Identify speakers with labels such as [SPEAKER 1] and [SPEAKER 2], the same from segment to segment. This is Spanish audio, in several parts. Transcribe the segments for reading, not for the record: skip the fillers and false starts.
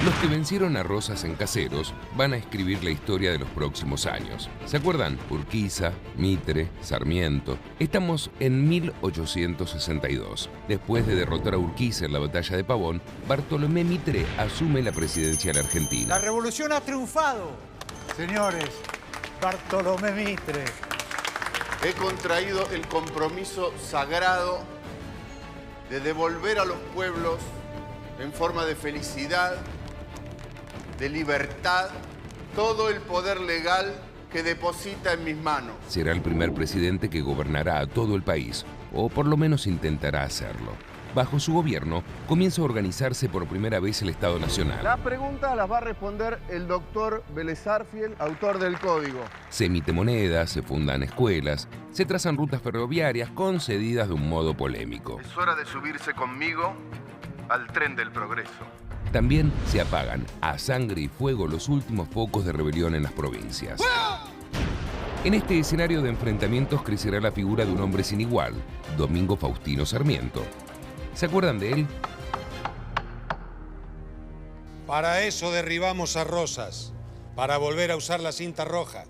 [SPEAKER 1] Los que vencieron a Rosas en Caseros van a escribir la historia de los próximos años. ¿Se acuerdan? Urquiza, Mitre, Sarmiento. Estamos en 1862. Después de derrotar a Urquiza en la batalla de Pavón, Bartolomé Mitre asume la presidencia de la Argentina.
[SPEAKER 2] La revolución ha triunfado, señores. Bartolomé Mitre.
[SPEAKER 3] He contraído el compromiso sagrado de devolver a los pueblos en forma de felicidad, de libertad, todo el poder legal que deposita en mis manos.
[SPEAKER 1] Será el primer presidente que gobernará a todo el país, o por lo menos intentará hacerlo. Bajo su gobierno, comienza a organizarse por primera vez el Estado Nacional.
[SPEAKER 4] La pregunta las va a responder el doctor Vélez Arfiel, autor del Código.
[SPEAKER 1] Se emite moneda, se fundan escuelas, se trazan rutas ferroviarias concedidas de un modo polémico.
[SPEAKER 4] Es hora de subirse conmigo al tren del progreso.
[SPEAKER 1] También se apagan a sangre y fuego los últimos focos de rebelión en las provincias. En este escenario de enfrentamientos crecerá la figura de un hombre sin igual, Domingo Faustino Sarmiento. ¿Se acuerdan de él?
[SPEAKER 5] Para eso derribamos a Rosas, para volver a usar la cinta roja.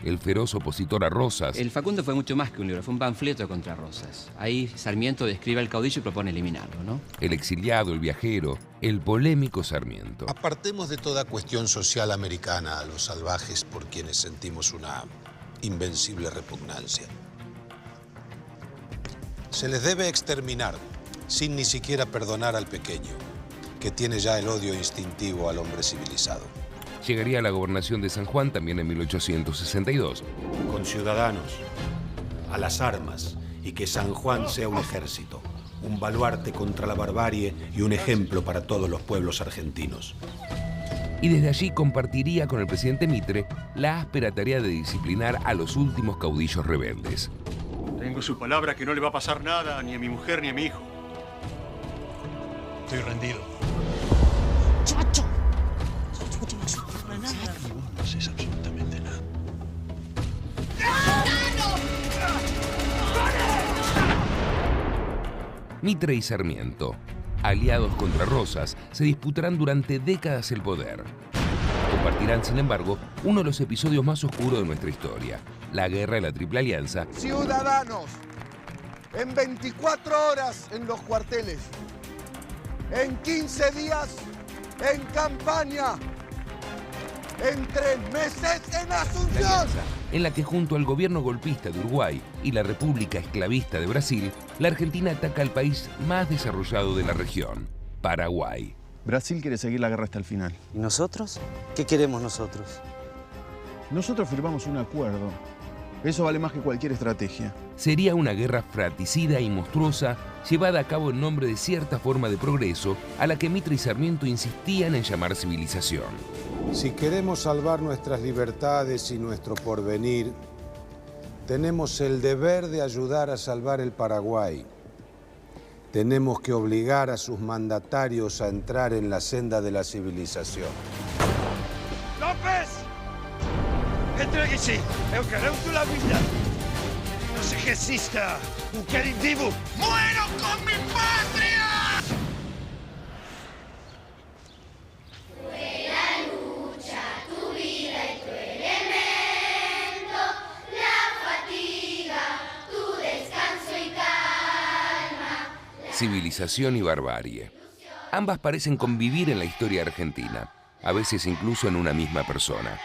[SPEAKER 1] El feroz opositor a Rosas.
[SPEAKER 6] El Facundo fue mucho más que un libro, fue un panfleto contra Rosas. Ahí Sarmiento describe al caudillo y propone eliminarlo, ¿no?
[SPEAKER 1] El exiliado, el viajero, el polémico Sarmiento.
[SPEAKER 5] Apartemos de toda cuestión social americana a los salvajes por quienes sentimos una invencible repugnancia. Se les debe exterminar sin ni siquiera perdonar al pequeño, que tiene ya el odio instintivo al hombre civilizado.
[SPEAKER 1] Llegaría a la gobernación de San Juan también en 1862.
[SPEAKER 5] Con ciudadanos, a las armas, y que San Juan sea un ejército, un baluarte contra la barbarie y un ejemplo para todos los pueblos argentinos.
[SPEAKER 1] Y desde allí compartiría con el presidente Mitre la áspera tarea de disciplinar a los últimos caudillos rebeldes.
[SPEAKER 7] Tengo su palabra que no le va a pasar nada ni a mi mujer ni a mi hijo.
[SPEAKER 8] Estoy rendido.
[SPEAKER 9] ¡Chacho!
[SPEAKER 8] No haces absolutamente nada.
[SPEAKER 1] Mitre y Sarmiento, aliados contra Rosas, se disputarán durante décadas el poder. Compartirán, sin embargo, uno de los episodios más oscuros de nuestra historia, la Guerra de la Triple Alianza.
[SPEAKER 4] Ciudadanos, en 24 horas en los cuarteles, en 15 días en campaña, en 3 meses en
[SPEAKER 1] La
[SPEAKER 4] Asunción.
[SPEAKER 1] alianza, en la que junto al gobierno golpista de Uruguay y la República Esclavista de Brasil, la Argentina ataca al país más desarrollado de la región, Paraguay.
[SPEAKER 10] Brasil quiere seguir la guerra hasta el final.
[SPEAKER 9] ¿Y nosotros? ¿Qué queremos nosotros?
[SPEAKER 10] Nosotros firmamos un acuerdo. Eso vale más que cualquier estrategia.
[SPEAKER 1] Sería una guerra fratricida y monstruosa llevada a cabo en nombre de cierta forma de progreso a la que Mitre y Sarmiento insistían en llamar civilización.
[SPEAKER 5] Si queremos salvar nuestras libertades y nuestro porvenir, tenemos el deber de ayudar a salvar el Paraguay. Tenemos que obligar a sus mandatarios a entrar en la senda de la civilización.
[SPEAKER 8] López! Entregue-se! Eu quero la vida! No se resista! O querem vivo! ¡Muero con mi patria!
[SPEAKER 11] Fue la lucha, tu vida y tu elemento, la fatiga, tu descanso y calma.
[SPEAKER 1] Civilización y barbarie. Ambas parecen convivir en la historia argentina, a veces incluso en una misma persona.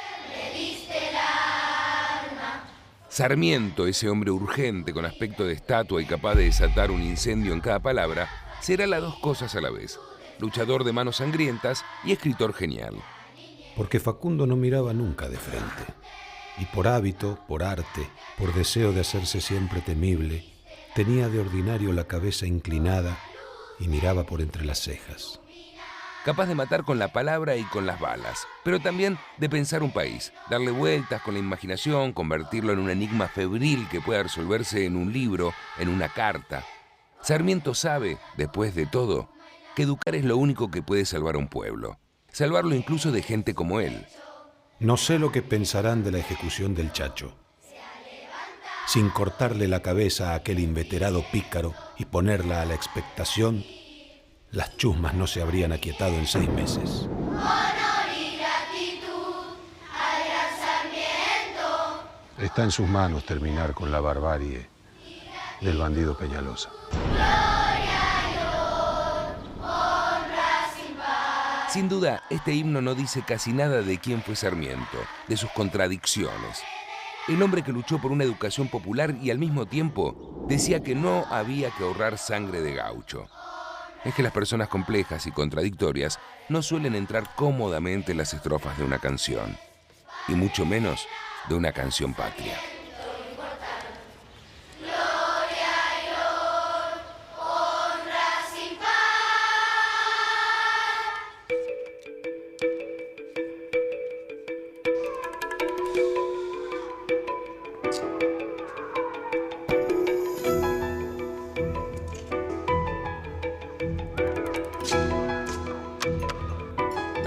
[SPEAKER 1] Sarmiento, ese hombre urgente con aspecto de estatua y capaz de desatar un incendio en cada palabra, será las dos cosas a la vez, luchador de manos sangrientas y escritor genial.
[SPEAKER 5] Porque Facundo no miraba nunca de frente. Y por hábito, por arte, por deseo de hacerse siempre temible, tenía de ordinario la cabeza inclinada y miraba por entre las cejas.
[SPEAKER 1] Capaz de matar con la palabra y con las balas, pero también de pensar un país, darle vueltas con la imaginación, convertirlo en un enigma febril que pueda resolverse en un libro, en una carta. Sarmiento sabe, después de todo, que educar es lo único que puede salvar a un pueblo, salvarlo incluso de gente como él.
[SPEAKER 5] No sé lo que pensarán de la ejecución del Chacho. Sin cortarle la cabeza a aquel inveterado pícaro y ponerla a la expectación, las chusmas no se habrían aquietado en 6 meses.
[SPEAKER 11] Honor y gratitud al gran Sarmiento.
[SPEAKER 5] Está en sus manos terminar con la barbarie del bandido Peñalosa.
[SPEAKER 1] Sin duda, este himno no dice casi nada de quién fue Sarmiento, de sus contradicciones. El hombre que luchó por una educación popular y al mismo tiempo decía que no había que ahorrar sangre de gaucho. Es que las personas complejas y contradictorias no suelen entrar cómodamente en las estrofas de una canción, y mucho menos de una canción patria.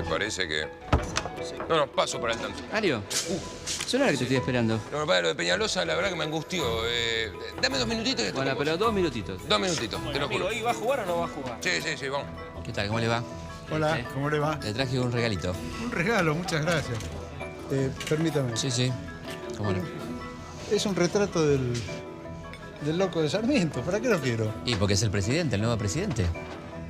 [SPEAKER 1] Parece que... No, paso para el tanto.
[SPEAKER 6] Mario, ¿son hora que te estoy esperando?
[SPEAKER 1] No, padre, lo de Peñalosa, la verdad que me angustió. Dame 2 minutitos y
[SPEAKER 6] Bueno, pero 2 minutitos.
[SPEAKER 1] 2 minutitos, te lo juro.
[SPEAKER 12] Amigo, ¿y va a jugar o no va a jugar?
[SPEAKER 1] Sí, vamos.
[SPEAKER 6] ¿Qué tal? ¿Cómo le va?
[SPEAKER 2] Hola, ¿cómo le va?
[SPEAKER 6] Le traje un regalito.
[SPEAKER 2] Un regalo, muchas gracias. Permítame.
[SPEAKER 6] Sí. ¿Cómo no?
[SPEAKER 2] Es un retrato del loco de Sarmiento. ¿Para qué lo quiero?
[SPEAKER 6] Y porque es el presidente, el nuevo presidente.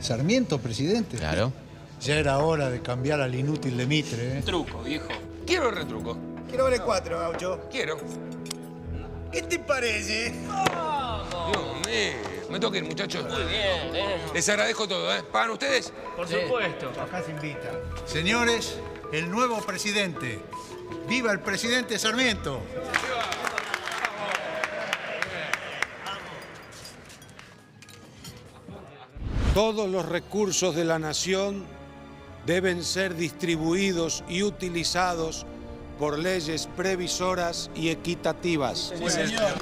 [SPEAKER 2] ¿Sarmiento, presidente?
[SPEAKER 6] Claro.
[SPEAKER 2] Ya era hora de cambiar al inútil de Mitre, ¿eh?
[SPEAKER 12] Truco, viejo.
[SPEAKER 1] Quiero el retruco.
[SPEAKER 8] Quiero vale 4, gaucho.
[SPEAKER 1] Quiero.
[SPEAKER 8] ¿Qué te parece?
[SPEAKER 1] Dios mío. Me toca ir, muchachos.
[SPEAKER 12] Muy bien,
[SPEAKER 1] Les agradezco todo, ¿eh? ¿Pagan ustedes?
[SPEAKER 12] Por supuesto.
[SPEAKER 2] Acá se invita. Señores, el nuevo presidente. ¡Viva el presidente Sarmiento!
[SPEAKER 5] Todos los recursos de la nación deben ser distribuidos y utilizados por leyes previsoras y equitativas.
[SPEAKER 2] Sí, señor.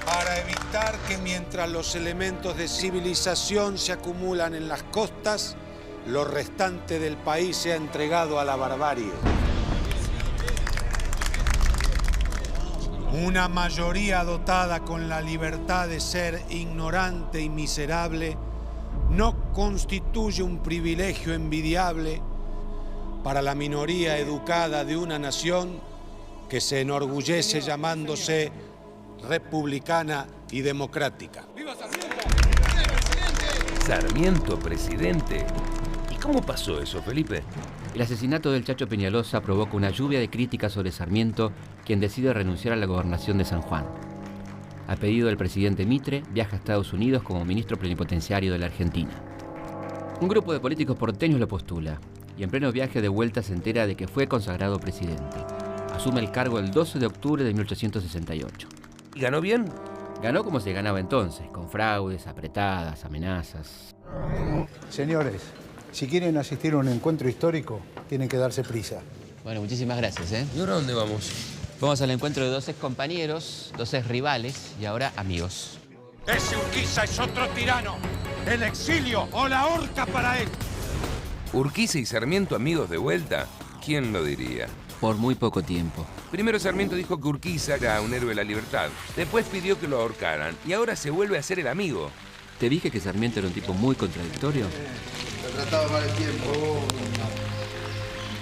[SPEAKER 5] Para evitar que mientras los elementos de civilización se acumulan en las costas, lo restante del país sea entregado a la barbarie. Una mayoría dotada con la libertad de ser ignorante y miserable no constituye un privilegio envidiable para la minoría educada de una nación que se enorgullece llamándose republicana y democrática.
[SPEAKER 1] ¡Viva Sarmiento! Sarmiento, presidente. ¿Y cómo pasó eso, Felipe?
[SPEAKER 6] El asesinato del Chacho Peñalosa provoca una lluvia de críticas sobre Sarmiento, quien decide renunciar a la gobernación de San Juan. A pedido del presidente Mitre, viaja a Estados Unidos como ministro plenipotenciario de la Argentina. Un grupo de políticos porteños lo postula, y en pleno viaje de vuelta se entera de que fue consagrado presidente. Asume el cargo el 12 de octubre de 1868.
[SPEAKER 1] ¿Y ganó bien?
[SPEAKER 6] Ganó como se ganaba entonces, con fraudes, apretadas, amenazas.
[SPEAKER 2] Señores, si quieren asistir a un encuentro histórico, tienen que darse prisa.
[SPEAKER 6] Bueno, muchísimas gracias, ¿eh?
[SPEAKER 1] ¿Y ahora dónde vamos?
[SPEAKER 6] Vamos al encuentro de 2 excompañeros, 2 exrivales y ahora amigos.
[SPEAKER 8] Ese Urquiza es otro tirano. El exilio o la horca para él.
[SPEAKER 1] ¿Urquiza y Sarmiento amigos de vuelta? ¿Quién lo diría?
[SPEAKER 6] Por muy poco tiempo.
[SPEAKER 1] Primero Sarmiento dijo que Urquiza era un héroe de la libertad. Después pidió que lo ahorcaran. Y ahora se vuelve a ser el amigo.
[SPEAKER 6] ¿Te dije que Sarmiento era un tipo muy contradictorio?
[SPEAKER 4] Se ha tratado mal el tiempo.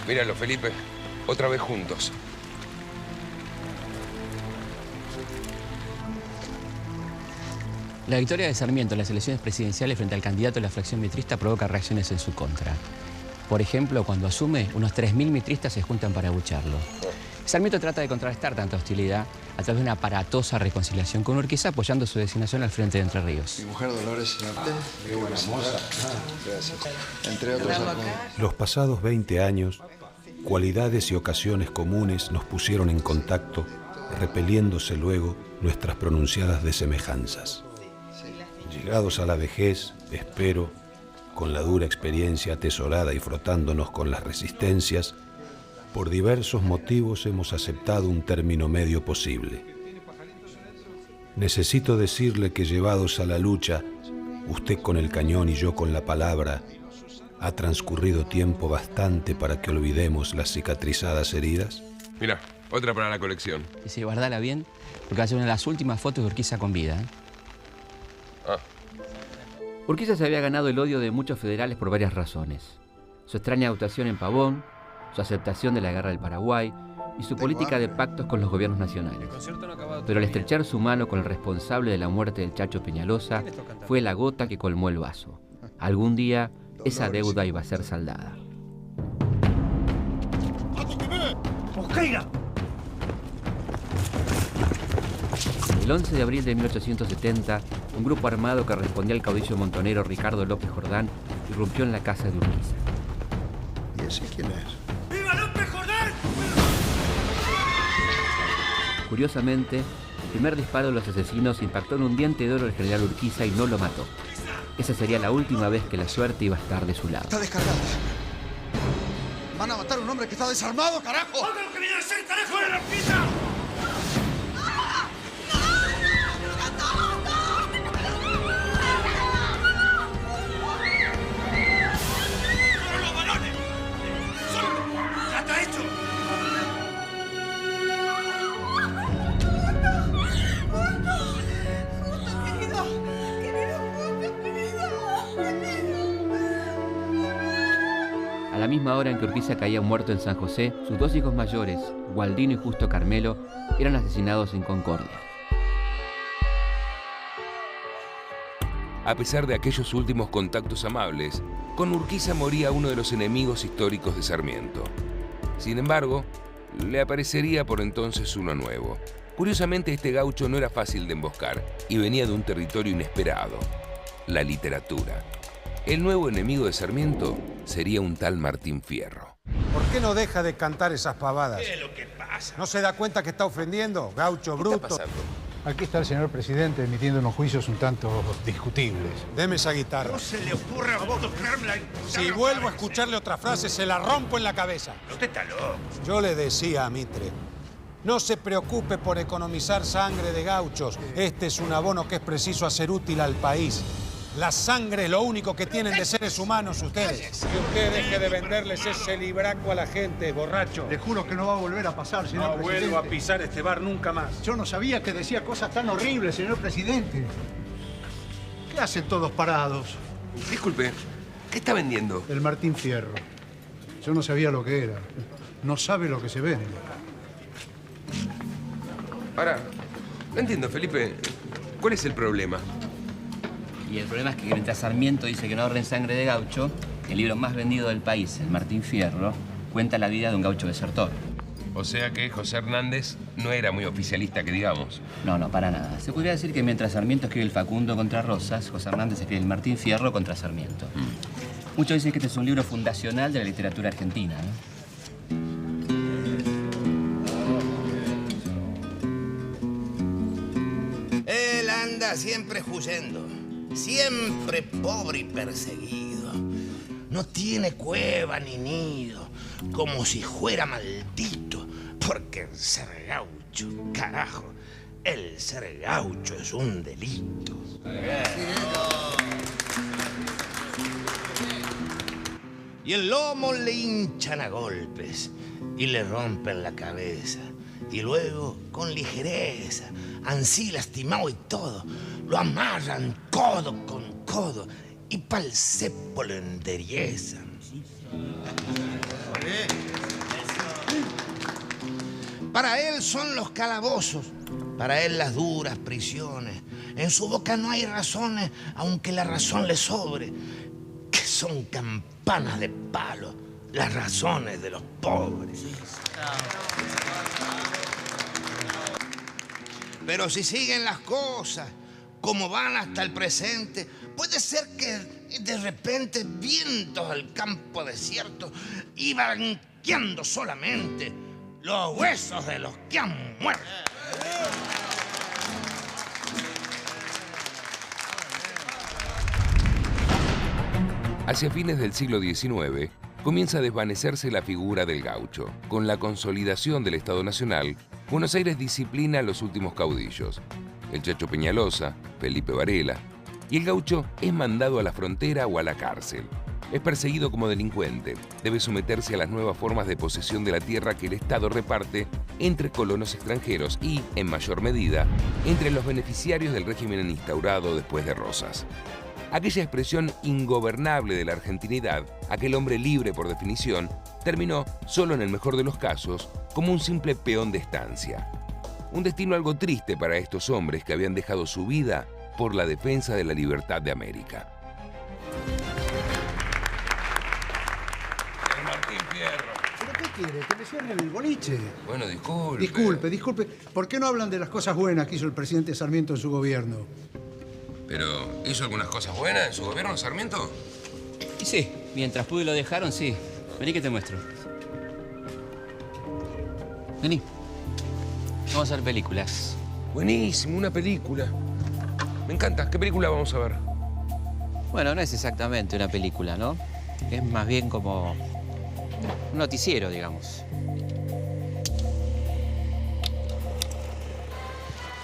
[SPEAKER 1] Míralo, Felipe. Otra vez juntos.
[SPEAKER 6] La victoria de Sarmiento en las elecciones presidenciales frente al candidato de la fracción mitrista provoca reacciones en su contra. Por ejemplo, cuando asume, unos 3.000 mitristas se juntan para abucharlo. Sarmiento trata de contrarrestar tanta hostilidad a través de una aparatosa reconciliación con Urquiza, apoyando su designación al frente de Entre Ríos.
[SPEAKER 4] Mi mujer Dolores qué buena moza. Gracias. Entre otros.
[SPEAKER 5] Los pasados 20 años, cualidades y ocasiones comunes nos pusieron en contacto, repeliéndose luego nuestras pronunciadas desemejanzas. Llegados a la vejez, espero, con la dura experiencia atesorada y frotándonos con las resistencias, por diversos motivos hemos aceptado un término medio posible. Necesito decirle que llevados a la lucha, usted con el cañón y yo con la palabra, ¿ha transcurrido tiempo bastante para que olvidemos las cicatrizadas heridas?
[SPEAKER 1] Mira, otra para la colección.
[SPEAKER 6] Y si guardala bien, porque va a ser una de las últimas fotos de Urquiza con vida, ¿eh?
[SPEAKER 1] Ah.
[SPEAKER 6] Urquiza se había ganado el odio de muchos federales por varias razones. Su extraña actuación en Pavón, su aceptación de la guerra del Paraguay y su política de pactos con los gobiernos nacionales. Pero al estrechar su mano con el responsable de la muerte del Chacho Peñalosa fue la gota que colmó el vaso. Algún día esa deuda iba a ser saldada.
[SPEAKER 8] ¡Mosqueira!
[SPEAKER 6] El 11 de abril de 1870, un grupo armado que respondía al caudillo montonero Ricardo López Jordán irrumpió en la casa de Urquiza.
[SPEAKER 4] ¿Y ese quién es?
[SPEAKER 8] ¡Viva López Jordán!
[SPEAKER 6] Curiosamente, el primer disparo de los asesinos impactó en un diente de oro del general Urquiza y no lo mató. Esa sería la última vez que la suerte iba a estar de su lado.
[SPEAKER 8] Está descargada. Van a matar a un hombre que está desarmado, carajo. ¡Haga lo que viene a hacer, carajo! ¡Fuera la Urquiza!
[SPEAKER 6] A la misma hora en que Urquiza caía muerto en San José, sus dos hijos mayores, Gualdino y Justo Carmelo, eran asesinados en Concordia.
[SPEAKER 1] A pesar de aquellos últimos contactos amables, con Urquiza moría uno de los enemigos históricos de Sarmiento. Sin embargo, le aparecería por entonces uno nuevo. Curiosamente, este gaucho no era fácil de emboscar y venía de un territorio inesperado: la literatura. El nuevo enemigo de Sarmiento sería un tal Martín Fierro.
[SPEAKER 5] ¿Por qué no deja de cantar esas pavadas?
[SPEAKER 8] ¿Qué es lo que pasa?
[SPEAKER 5] ¿No se da cuenta que está ofendiendo? Gaucho bruto.
[SPEAKER 1] ¿Qué está pasando?
[SPEAKER 2] Aquí está el señor presidente emitiendo unos juicios un tanto discutibles.
[SPEAKER 5] Deme esa guitarra.
[SPEAKER 8] No se le ocurra a vos tocarla.
[SPEAKER 5] Si vuelvo a escucharle otra frase, se la rompo en la cabeza.
[SPEAKER 8] Usted está loco.
[SPEAKER 5] Yo le decía a Mitre, no se preocupe por economizar sangre de gauchos. Este es un abono que es preciso hacer útil al país. La sangre es lo único que tienen de seres humanos ustedes. Que usted deje de venderles ese libraco a la gente, borracho.
[SPEAKER 2] Le juro que no va a volver a pasar, señor presidente.
[SPEAKER 5] No vuelvo a pisar este bar nunca más.
[SPEAKER 2] Yo no sabía que decía cosas tan horribles, señor presidente. ¿Qué hacen todos parados?
[SPEAKER 13] Disculpe, ¿qué está vendiendo?
[SPEAKER 2] El Martín Fierro. Yo no sabía lo que era. No sabe lo que se vende.
[SPEAKER 13] Ahora, no entiendo, Felipe. ¿Cuál es el problema?
[SPEAKER 6] Y el problema es que mientras Sarmiento dice que no ahorren sangre de gaucho, el libro más vendido del país, el Martín Fierro, cuenta la vida de un gaucho desertor.
[SPEAKER 13] O sea que José Hernández no era muy oficialista, que digamos.
[SPEAKER 6] No, para nada. Se podría decir que mientras Sarmiento escribe el Facundo contra Rosas, José Hernández escribe el Martín Fierro contra Sarmiento. Muchos dicen que este es un libro fundacional de la literatura argentina, ¿no?
[SPEAKER 14] Él anda siempre huyendo. Siempre pobre y perseguido. No tiene cueva ni nido, como si fuera maldito. Porque el ser gaucho, carajo, el ser gaucho es un delito. Y el lomo le hinchan a golpes y le rompen la cabeza. Y luego, con ligereza, ansí lastimado y todo, lo amarran codo con codo y pa'l cepo lo enderezan. Para él son los calabozos, para él las duras prisiones. En su boca no hay razones, aunque la razón le sobre, que son campanas de palo, las razones de los pobres. Pero si siguen las cosas como van hasta el presente, puede ser que de repente vientos al campo desierto iban guiando solamente los huesos de los que han muerto.
[SPEAKER 1] Hacia fines del siglo XIX, comienza a desvanecerse la figura del gaucho. Con la consolidación del Estado Nacional, Buenos Aires disciplina a los últimos caudillos: el Chacho Peñalosa, Felipe Varela, y el gaucho es mandado a la frontera o a la cárcel. Es perseguido como delincuente, debe someterse a las nuevas formas de posesión de la tierra que el Estado reparte entre colonos extranjeros y, en mayor medida, entre los beneficiarios del régimen instaurado después de Rosas. Aquella expresión ingobernable de la argentinidad, aquel hombre libre por definición, terminó, solo en el mejor de los casos, como un simple peón de estancia. Un destino algo triste para estos hombres que habían dejado su vida por la defensa de la libertad de América.
[SPEAKER 13] Martín Fierro.
[SPEAKER 15] ¿Pero qué quiere? ¿Que me cierren el boliche?
[SPEAKER 13] Bueno, disculpe.
[SPEAKER 15] Disculpe. ¿Por qué no hablan de las cosas buenas que hizo el presidente Sarmiento en su gobierno?
[SPEAKER 13] ¿Pero hizo algunas cosas buenas en su gobierno, Sarmiento?
[SPEAKER 6] Y sí, mientras pude y lo dejaron, sí. Vení que te muestro. Vení. Vamos a ver películas.
[SPEAKER 13] Buenísimo, una película. Me encanta. ¿Qué película vamos a ver?
[SPEAKER 6] Bueno, no es exactamente una película, ¿no? Es más bien como un noticiero, digamos.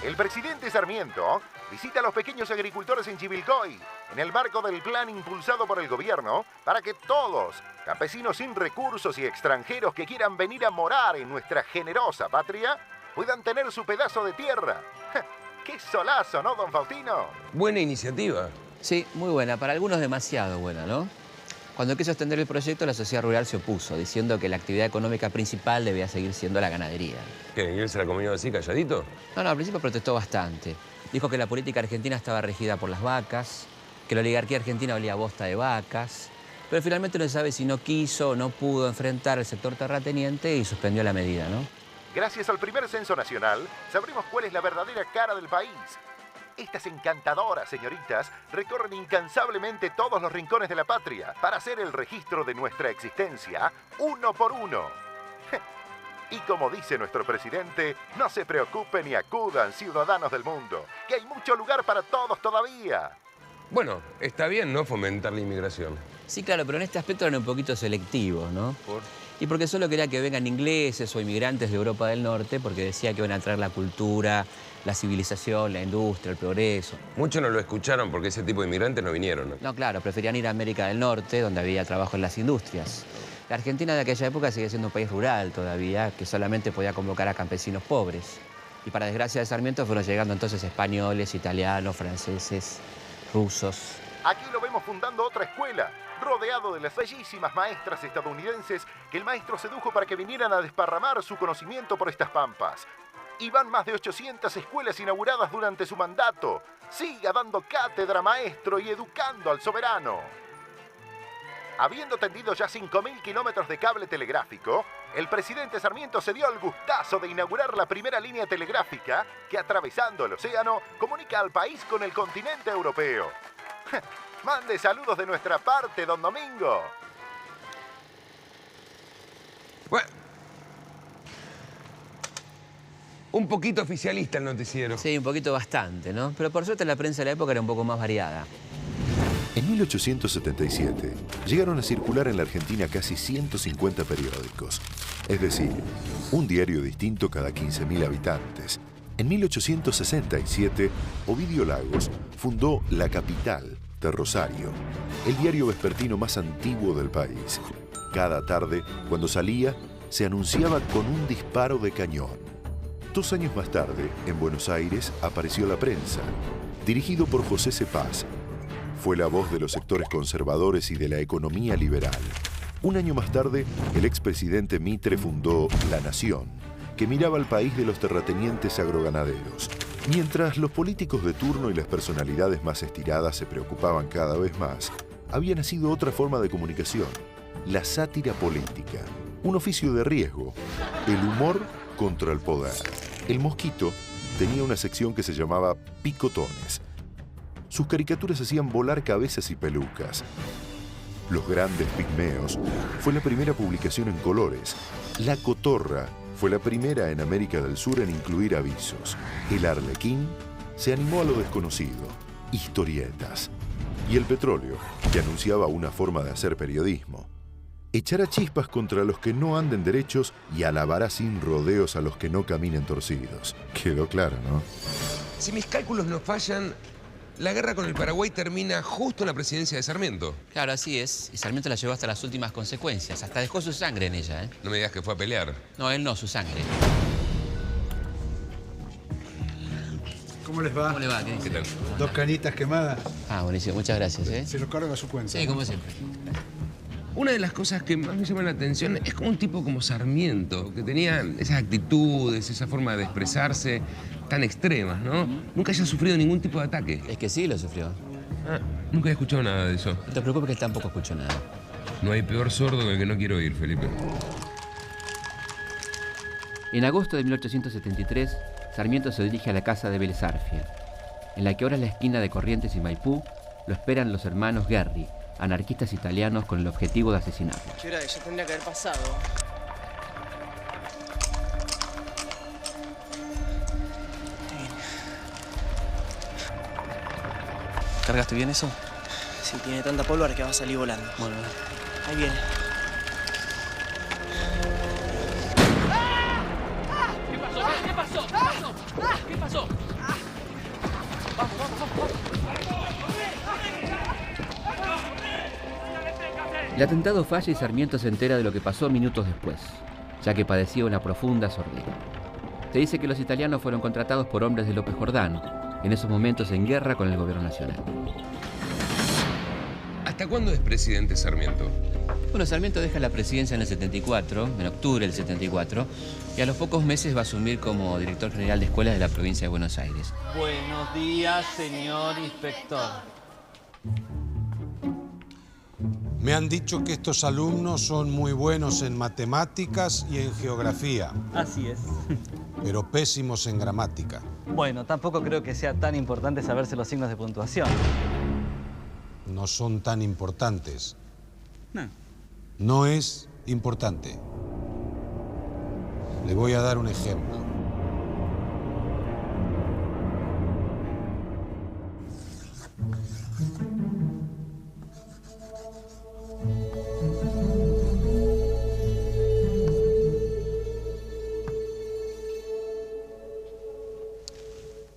[SPEAKER 16] El presidente Sarmiento visita a los pequeños agricultores en Chivilcoy, en el marco del plan impulsado por el gobierno para que todos, campesinos sin recursos y extranjeros que quieran venir a morar en nuestra generosa patria, puedan tener su pedazo de tierra. ¡Qué solazo!, ¿no, don Faustino?
[SPEAKER 13] Buena iniciativa.
[SPEAKER 6] Sí, muy buena. Para algunos demasiado buena, ¿no? Cuando quiso extender el proyecto, la sociedad rural se opuso, diciendo que la actividad económica principal debía seguir siendo la ganadería.
[SPEAKER 13] ¿Qué? ¿Y él se la comió así, calladito?
[SPEAKER 6] No, al principio protestó bastante. Dijo que la política argentina estaba regida por las vacas, que la oligarquía argentina olía a bosta de vacas, pero finalmente no se sabe si no quiso o no pudo enfrentar al sector terrateniente y suspendió la medida, ¿no?
[SPEAKER 16] Gracias al primer censo nacional, sabremos cuál es la verdadera cara del país. Estas encantadoras señoritas recorren incansablemente todos los rincones de la patria para hacer el registro de nuestra existencia uno por uno. Y como dice nuestro presidente, no se preocupen y acudan, ciudadanos del mundo, que hay mucho lugar para todos todavía.
[SPEAKER 13] Bueno, está bien, ¿no?, fomentar la inmigración.
[SPEAKER 6] Sí, claro, pero en este aspecto eran un poquito selectivos, ¿no?
[SPEAKER 13] ¿Por?
[SPEAKER 6] Y porque solo quería que vengan ingleses o inmigrantes de Europa del Norte, porque decía que iban a traer la cultura, la civilización, la industria, el progreso.
[SPEAKER 13] Muchos no lo escucharon porque ese tipo de inmigrantes no vinieron, ¿no?
[SPEAKER 6] No, claro, preferían ir a América del Norte, donde había trabajo en las industrias. La Argentina de aquella época sigue siendo un país rural todavía, que solamente podía convocar a campesinos pobres. Y para desgracia de Sarmiento fueron llegando entonces españoles, italianos, franceses, rusos.
[SPEAKER 16] Aquí lo vemos fundando otra escuela, rodeado de las bellísimas maestras estadounidenses que el maestro sedujo para que vinieran a desparramar su conocimiento por estas pampas. Y van más de 800 escuelas inauguradas durante su mandato. Siga dando cátedra, maestro, y educando al soberano. Habiendo tendido ya 5.000 kilómetros de cable telegráfico, el presidente Sarmiento se dio el gustazo de inaugurar la primera línea telegráfica que, atravesando el océano, comunica al país con el continente europeo. Mande saludos de nuestra parte, don Domingo.
[SPEAKER 13] Bueno, un poquito oficialista el noticiero.
[SPEAKER 6] Sí, un poquito bastante, ¿no? Pero por suerte la prensa de la época era un poco más variada.
[SPEAKER 17] En 1877 llegaron a circular en la Argentina casi 150 periódicos, es decir, un diario distinto cada 15.000 habitantes. En 1867, Ovidio Lagos fundó La Capital, de Rosario, el diario vespertino más antiguo del país. Cada tarde, cuando salía, se anunciaba con un disparo de cañón. 2 años más tarde, en Buenos Aires, apareció La Prensa, dirigido por José Cepaz. Fue la voz de los sectores conservadores y de la economía liberal. 1 año más tarde, el expresidente Mitre fundó La Nación, que miraba al país de los terratenientes agroganaderos. Mientras los políticos de turno y las personalidades más estiradas se preocupaban cada vez más, había nacido otra forma de comunicación, la sátira política, un oficio de riesgo, el humor contra el poder. El Mosquito tenía una sección que se llamaba Picotones. Sus caricaturas hacían volar cabezas y pelucas. Los Grandes Pigmeos fue la primera publicación en colores. La Cotorra fue la primera en América del Sur en incluir avisos. El Arlequín se animó a lo desconocido, historietas. Y el Petróleo, que anunciaba una forma de hacer periodismo. Echará chispas contra los que no anden derechos y alabará sin rodeos a los que no caminen torcidos. Quedó claro, ¿no?
[SPEAKER 13] Si mis cálculos no fallan, la guerra con el Paraguay termina justo en la presidencia de Sarmiento.
[SPEAKER 6] Claro, así es. Y Sarmiento la llevó hasta las últimas consecuencias. Hasta dejó su sangre en ella, ¿eh?
[SPEAKER 13] No me digas que fue a pelear.
[SPEAKER 6] No, él no, su sangre.
[SPEAKER 15] ¿Cómo les va?
[SPEAKER 6] ¿Cómo le va?
[SPEAKER 1] ¿Qué tal?
[SPEAKER 15] Dos canitas quemadas.
[SPEAKER 6] Ah, buenísimo. Muchas gracias,
[SPEAKER 15] Se lo cargo a su cuenta.
[SPEAKER 6] Sí, como siempre.
[SPEAKER 1] Una de las cosas que más me llama la atención es como un tipo como Sarmiento, que tenía esas actitudes, esa forma de expresarse tan extremas, ¿no? Nunca haya sufrido ningún tipo de ataque.
[SPEAKER 6] Es que sí lo sufrió.
[SPEAKER 1] Ah, nunca he escuchado nada de eso.
[SPEAKER 6] No te preocupes que él tampoco escuchó nada.
[SPEAKER 1] No hay peor sordo que el que no quiere oír, Felipe.
[SPEAKER 6] En agosto de 1873, Sarmiento se dirige a la casa de Vélez Arfiel, en la que ahora es la esquina de Corrientes y Maipú. Lo esperan los hermanos Guerri, anarquistas italianos con el objetivo de asesinarlo.
[SPEAKER 12] ¿Qué hora es? Ya tendría que haber pasado.
[SPEAKER 9] ¿Cargaste bien eso?
[SPEAKER 12] Sí, tiene tanta pólvora que va a salir volando.
[SPEAKER 9] Bueno,
[SPEAKER 12] ahí viene.
[SPEAKER 11] ¿Qué pasó? ¿Qué pasó? ¿Qué pasó? ¿Qué pasó? Vamos, vamos, vamos.
[SPEAKER 6] El atentado falla y Sarmiento se entera de lo que pasó minutos después, ya que padecía una profunda sordera. Se dice que los italianos fueron contratados por hombres de López Jordán, en esos momentos en guerra con el gobierno nacional.
[SPEAKER 1] ¿Hasta cuándo es presidente Sarmiento?
[SPEAKER 6] Bueno, Sarmiento deja la presidencia en el 74, en octubre del 74, y a los pocos meses va a asumir como director general de escuelas de la provincia de Buenos Aires.
[SPEAKER 18] Buenos días, señor inspector.
[SPEAKER 5] Me han dicho que estos alumnos son muy buenos en matemáticas y en geografía,
[SPEAKER 18] Así es.
[SPEAKER 5] pero pésimos en gramática.
[SPEAKER 18] Bueno, tampoco creo que sea tan importante saberse los signos de puntuación.
[SPEAKER 5] No son tan importantes.
[SPEAKER 18] No.
[SPEAKER 5] No es importante. Le voy a dar un ejemplo.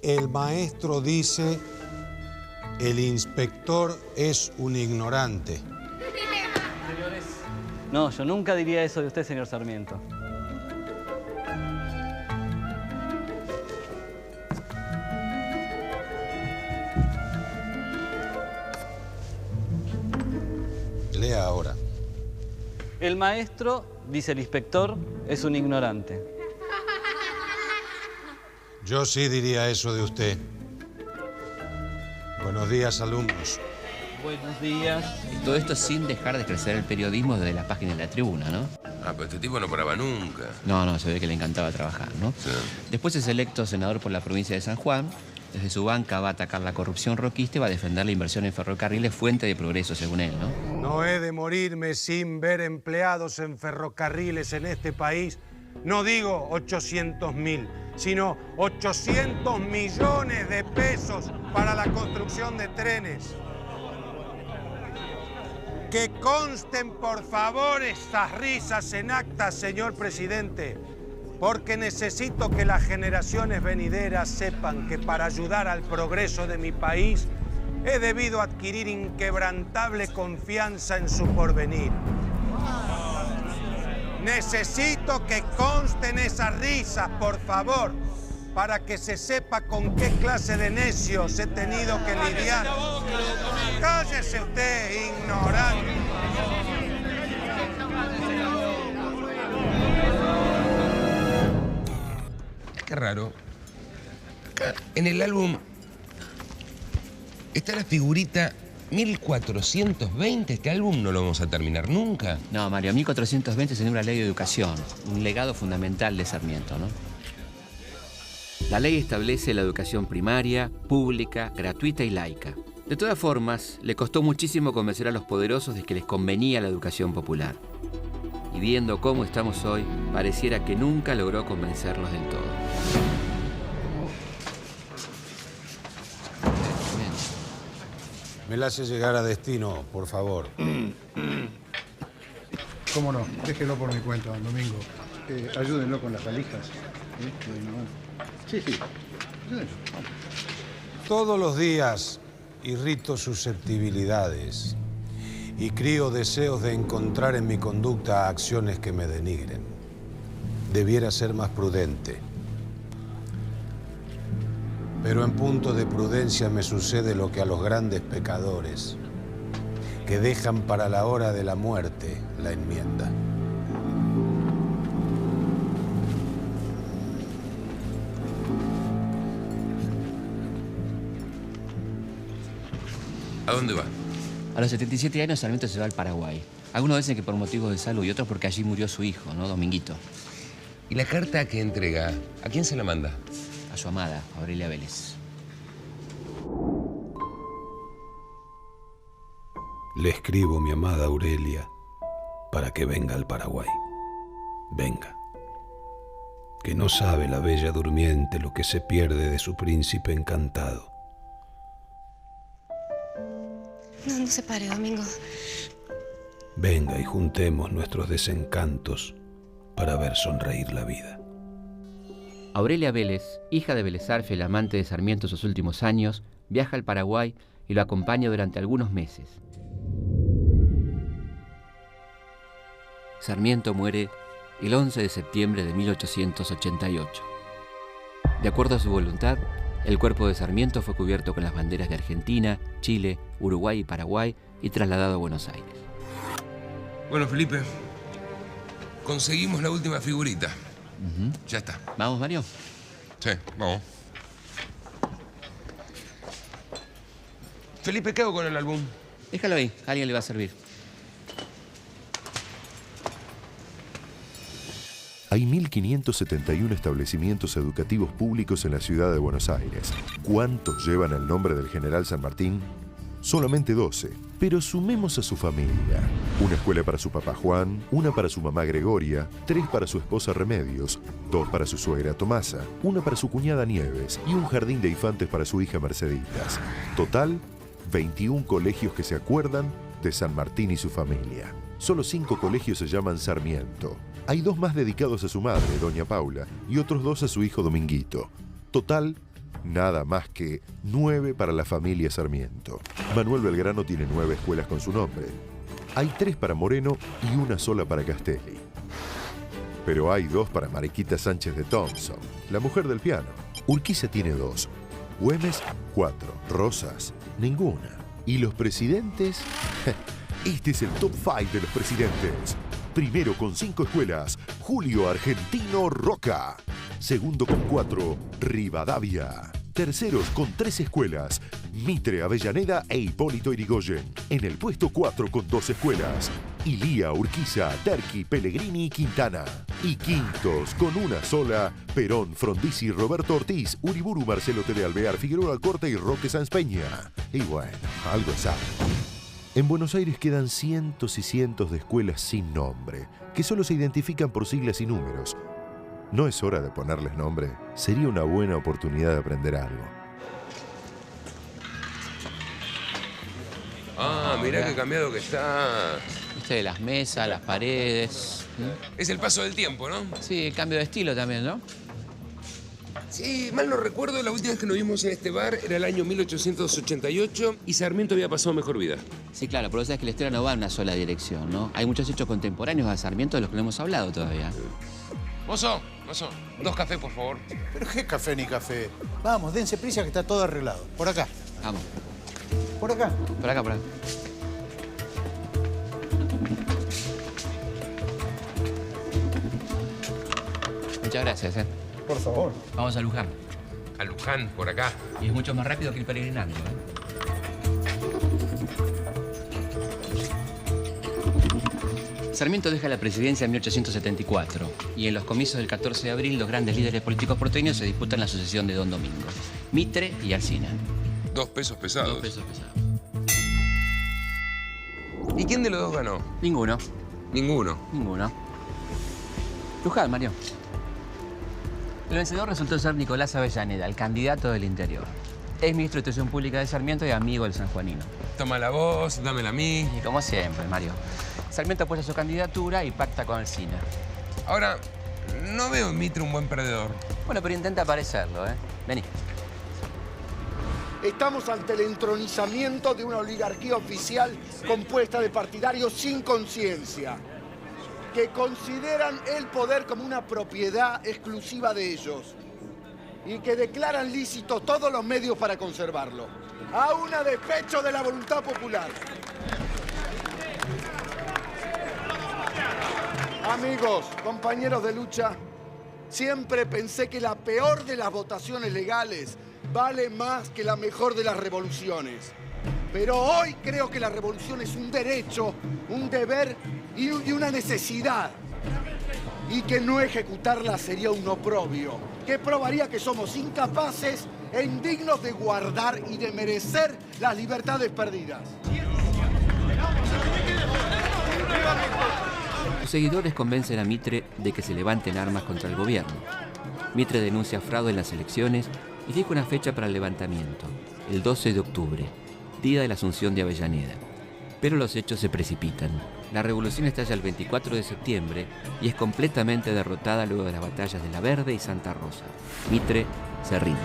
[SPEAKER 5] El maestro dice, el inspector es un ignorante.
[SPEAKER 18] Señores. No, yo nunca diría eso de usted, señor Sarmiento.
[SPEAKER 5] Lea ahora.
[SPEAKER 18] El maestro, dice el inspector, es un ignorante.
[SPEAKER 5] Yo sí diría eso de usted. Buenos días, alumnos.
[SPEAKER 18] Buenos días.
[SPEAKER 6] Y todo esto sin dejar de crecer el periodismo desde la página de La Tribuna, ¿no?
[SPEAKER 1] Ah, pero este tipo no paraba nunca.
[SPEAKER 6] No, se ve que le encantaba trabajar, ¿no?
[SPEAKER 1] Sí.
[SPEAKER 6] Después es electo senador por la provincia de San Juan. Desde su banca va a atacar la corrupción roquista y va a defender la inversión en ferrocarriles, fuente de progreso, según él, ¿no?
[SPEAKER 5] No he de morirme sin ver empleados en ferrocarriles en este país. No digo 800.000, sino 800 millones de pesos para la construcción de trenes. Que consten, por favor, estas risas en actas, señor presidente, porque necesito que las generaciones venideras sepan que para ayudar al progreso de mi país he debido adquirir inquebrantable confianza en su porvenir. Necesito que consten esas risas, por favor, para que se sepa con qué clase de necios he tenido que lidiar. ¡Cállese usted, ignorante!
[SPEAKER 1] Qué raro. Acá, en el álbum, está la figurita 1420. Este álbum no lo vamos a terminar nunca.
[SPEAKER 6] No, Mario, 1420 es una ley de educación, un legado fundamental de Sarmiento, ¿no? La ley establece la educación primaria, pública, gratuita y laica. De todas formas, le costó muchísimo convencer a los poderosos de que les convenía la educación popular. Y viendo cómo estamos hoy, pareciera que nunca logró convencerlos del todo.
[SPEAKER 5] Me la hace llegar a destino, por favor.
[SPEAKER 15] ¿Cómo no? Déjelo por mi cuenta, don Domingo. Ayúdenlo con las valijas. Sí, sí.
[SPEAKER 5] Todos los días irrito susceptibilidades y crío deseos de encontrar en mi conducta acciones que me denigren. Debiera ser más prudente. Pero en punto de prudencia me sucede lo que a los grandes pecadores, que dejan para la hora de la muerte la enmienda.
[SPEAKER 1] ¿A dónde va?
[SPEAKER 6] A los 77 años Sarmiento se va al Paraguay. Algunos dicen que por motivos de salud y otros porque allí murió su hijo, ¿no? Dominguito.
[SPEAKER 1] ¿Y la carta que entrega? ¿A quién se la manda?
[SPEAKER 6] A su amada, Aurelia Vélez.
[SPEAKER 5] Le escribo, mi amada Aurelia, para que venga al Paraguay. Venga. Que no sabe la bella durmiente lo que se pierde de su príncipe encantado.
[SPEAKER 19] No se pare, Domingo.
[SPEAKER 5] Venga y juntemos nuestros desencantos para ver sonreír la vida.
[SPEAKER 6] Aurelia Vélez, hija de Vélez Sarsfield, amante de Sarmiento en sus últimos años, viaja al Paraguay y lo acompaña durante algunos meses. Sarmiento muere el 11 de septiembre de 1888. De acuerdo a su voluntad, el cuerpo de Sarmiento fue cubierto con las banderas de Argentina, Chile, Uruguay y Paraguay y trasladado a Buenos Aires.
[SPEAKER 1] Bueno, Felipe, conseguimos la última figurita. Ya está.
[SPEAKER 6] ¿Vamos, Mario?
[SPEAKER 1] Sí, vamos. Felipe, ¿qué hago con el álbum?
[SPEAKER 6] Déjalo ahí, a alguien le va a servir.
[SPEAKER 17] Hay 1.571 establecimientos educativos públicos en la ciudad de Buenos Aires. ¿Cuántos llevan el nombre del general San Martín? Solamente 12. Pero sumemos a su familia. Una escuela para su papá Juan, una para su mamá Gregoria, 3 para su esposa Remedios, 2 para su suegra Tomasa, una para su cuñada Nieves y un jardín de infantes para su hija Merceditas. Total, 21 colegios que se acuerdan de San Martín y su familia. Solo 5 colegios se llaman Sarmiento. Hay 2 más dedicados a su madre, doña Paula, y otros 2 a su hijo Dominguito. Total, nada más que 9 para la familia Sarmiento. Manuel Belgrano tiene 9 escuelas con su nombre. Hay 3 para Moreno y 1 sola para Castelli. Pero hay 2 para Mariquita Sánchez de Thompson, la mujer del piano. Urquiza tiene 2. Güemes, 4. Rosas, ninguna. ¿Y los presidentes? Este es el top 5 de los presidentes. Primero con 5 escuelas, Julio Argentino Roca. Segundo con 4, Rivadavia. Terceros con 3 escuelas, Mitre, Avellaneda e Hipólito Yrigoyen. En el puesto 4 con 2 escuelas, Ilía, Urquiza, Terqui, Pellegrini y Quintana. Y quintos con 1 sola, Perón, Frondizi, Roberto Ortiz, Uriburu, Marcelo Telealvear, Figueroa Alcorte y Roque Sáenz Peña. Y bueno, algo es algo. En Buenos Aires quedan cientos y cientos de escuelas sin nombre, que solo se identifican por siglas y números. ¿No es hora de ponerles nombre? Sería una buena oportunidad de aprender algo.
[SPEAKER 1] Ah, mirá qué cambiado que está.
[SPEAKER 6] Viste, de las mesas, las paredes.
[SPEAKER 1] Es el paso del tiempo, ¿no?
[SPEAKER 6] Sí, el cambio de estilo también, ¿no?
[SPEAKER 1] Sí, mal no recuerdo, la última vez que nos vimos en este bar era el año 1888 y Sarmiento había pasado mejor vida.
[SPEAKER 6] Sí, claro, pero sabes que la historia no va en una sola dirección, ¿no? Hay muchos hechos contemporáneos a Sarmiento de los que no hemos hablado todavía.
[SPEAKER 1] Mozo, 2 cafés, por favor.
[SPEAKER 2] ¿Pero qué café ni café? Vamos, dense prisa que está todo arreglado. Por acá.
[SPEAKER 6] Vamos.
[SPEAKER 2] Por acá.
[SPEAKER 6] Por acá, por acá. Muchas gracias, ¿eh?
[SPEAKER 2] Por favor.
[SPEAKER 6] Vamos a Luján.
[SPEAKER 1] A Luján, por acá.
[SPEAKER 6] Y es mucho más rápido que el peregrinando, ¿eh? Sarmiento deja la presidencia en 1874 y en los comicios del 14 de abril los grandes líderes políticos porteños se disputan la sucesión de Don Domingo, Mitre y Alsina.
[SPEAKER 1] 2 pesos pesados.
[SPEAKER 6] 2 pesos pesados.
[SPEAKER 1] ¿Y quién de los 2 ganó?
[SPEAKER 6] Ninguno.
[SPEAKER 1] Ninguno.
[SPEAKER 6] Luján, Mario. El vencedor resultó ser Nicolás Avellaneda, el candidato del interior. Es ministro de Instrucción Pública de Sarmiento y amigo del sanjuanino.
[SPEAKER 1] Toma la voz, dámela a mí.
[SPEAKER 6] Y como siempre, Mario. Sarmiento apoya su candidatura y pacta con Alsina.
[SPEAKER 1] Ahora, no veo en Mitre un buen perdedor.
[SPEAKER 6] Bueno, pero intenta parecerlo, ¿eh? Vení.
[SPEAKER 20] Estamos ante el entronizamiento de una oligarquía oficial compuesta de partidarios sin conciencia, que consideran el poder como una propiedad exclusiva de ellos. y que declaran lícitos todos los medios para conservarlo, aún a despecho de la voluntad popular. Amigos, compañeros de lucha, siempre pensé que la peor de las votaciones legales vale más que la mejor de las revoluciones. Pero hoy creo que la revolución es un derecho, un deber y una necesidad. Y que no ejecutarla sería un oprobio, que probaría que somos incapaces e indignos de guardar y de merecer las libertades perdidas.
[SPEAKER 6] Sus seguidores convencen a Mitre de que se levanten armas contra el gobierno. Mitre denuncia fraude en las elecciones y fija una fecha para el levantamiento, el 12 de octubre, día de la Asunción de Avellaneda. Pero los hechos se precipitan. La revolución estalla el 24 de septiembre y es completamente derrotada luego de las batallas de La Verde y Santa Rosa. Mitre se rinde.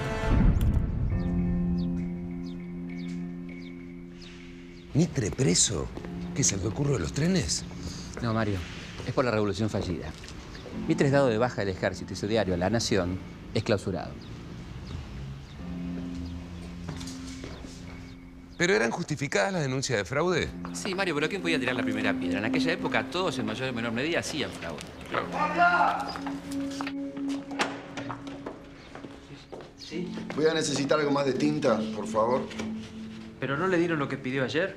[SPEAKER 13] ¿Mitre preso? ¿Qué es el que ocurre de los trenes?
[SPEAKER 6] No, Mario, es por la revolución fallida. Mitre es dado de baja del ejército y su diario La Nación es clausurado.
[SPEAKER 13] ¿Pero eran justificadas las denuncias de fraude?
[SPEAKER 6] Sí, Mario, pero ¿quién podía tirar la primera piedra? En aquella época todos, en mayor o menor medida, hacían fraude.
[SPEAKER 21] ¿Sí? Voy a necesitar algo más de tinta, por favor.
[SPEAKER 9] ¿Pero no le dieron lo que pidió ayer?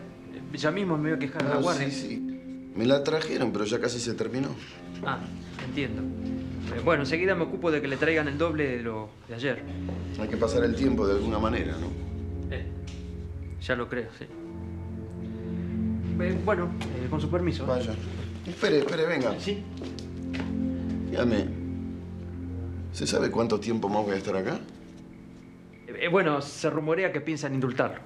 [SPEAKER 9] Ya mismo me voy a quejar a la guardia.
[SPEAKER 21] Sí. Me la trajeron, pero ya casi se terminó.
[SPEAKER 9] Ah, entiendo. Bueno, enseguida me ocupo de que le traigan el doble de lo de ayer.
[SPEAKER 21] Hay que pasar el tiempo de alguna manera, ¿no?
[SPEAKER 9] Ya lo creo, sí. Bueno, con su permiso.
[SPEAKER 21] Vaya. Espere, venga.
[SPEAKER 9] Sí.
[SPEAKER 21] Dígame, ¿se sabe cuánto tiempo más voy a estar acá?
[SPEAKER 9] Bueno, se rumorea que piensan indultarlo.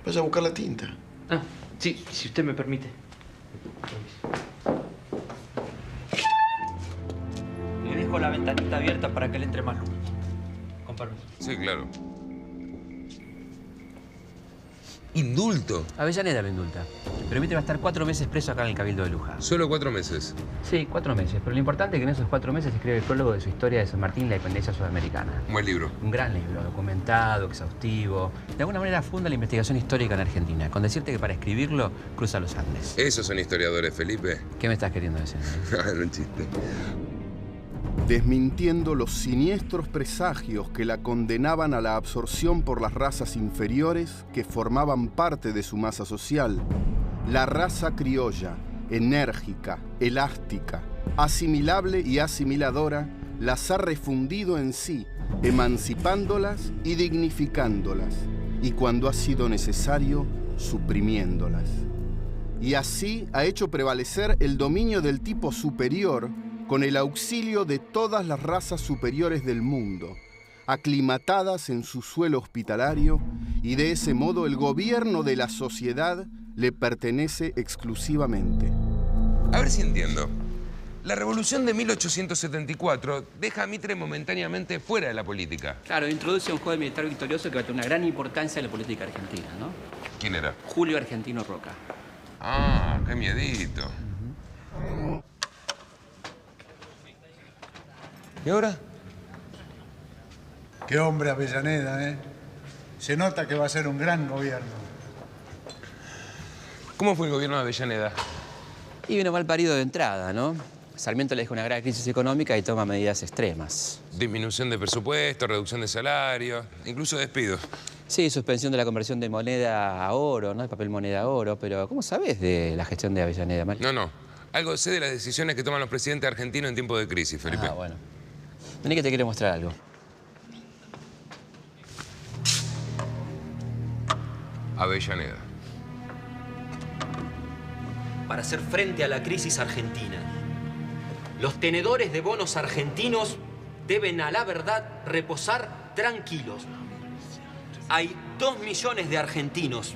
[SPEAKER 21] Vaya a buscar la tinta.
[SPEAKER 9] Ah, sí, si usted me permite. Le dejo la ventanita abierta para que le entre más luz. Con permiso.
[SPEAKER 13] Sí, claro. ¿Indulto?
[SPEAKER 6] Avellaneda lo indulta. Pero Mitre va a estar 4 meses preso acá en el Cabildo de Luján.
[SPEAKER 13] ¿Solo 4 meses?
[SPEAKER 6] Sí, 4 meses. Pero lo importante es que en esos 4 meses escribe el prólogo de su historia de San Martín y la independencia sudamericana.
[SPEAKER 13] Un buen libro.
[SPEAKER 6] Un gran libro, documentado, exhaustivo. De alguna manera funda la investigación histórica en Argentina, con decirte que para escribirlo cruza los Andes.
[SPEAKER 13] Esos son historiadores, Felipe.
[SPEAKER 6] ¿Qué me estás queriendo decir?
[SPEAKER 13] Era un chiste.
[SPEAKER 3] Desmintiendo los siniestros presagios que la condenaban a la absorción por las razas inferiores que formaban parte de su masa social, la raza criolla, enérgica, elástica, asimilable y asimiladora, las ha refundido en sí, emancipándolas y dignificándolas, y cuando ha sido necesario, suprimiéndolas. Y así ha hecho prevalecer el dominio del tipo superior con el auxilio de todas las razas superiores del mundo, aclimatadas en su suelo hospitalario, y de ese modo el gobierno de la sociedad le pertenece exclusivamente.
[SPEAKER 13] A ver si entiendo. La revolución de 1874 deja a Mitre momentáneamente fuera de la política.
[SPEAKER 6] Claro, introduce a un joven militar victorioso que va a tener una gran importancia en la política argentina, ¿no?
[SPEAKER 13] ¿Quién era?
[SPEAKER 6] Julio Argentino Roca.
[SPEAKER 13] Ah, qué miedito. ¿Y ahora?
[SPEAKER 2] Qué hombre Avellaneda, ¿eh? Se nota que va a ser un gran gobierno.
[SPEAKER 13] ¿Cómo fue el gobierno de Avellaneda?
[SPEAKER 6] Y vino mal parido de entrada, ¿no? Sarmiento le deja una gran crisis económica y toma medidas extremas.
[SPEAKER 13] Disminución de presupuesto, reducción de salarios, incluso despidos.
[SPEAKER 6] Sí, suspensión de la conversión de moneda a oro, ¿no? De papel moneda a oro. Pero, ¿cómo sabes de la gestión de Avellaneda, Mario?
[SPEAKER 13] No. Algo sé de las decisiones que toman los presidentes argentinos en tiempos de crisis, Felipe.
[SPEAKER 6] Ah, bueno. Vení que te quiero mostrar algo.
[SPEAKER 13] Avellaneda.
[SPEAKER 22] Para hacer frente a la crisis argentina, los tenedores de bonos argentinos deben, a la verdad, reposar tranquilos. Hay 2 millones de argentinos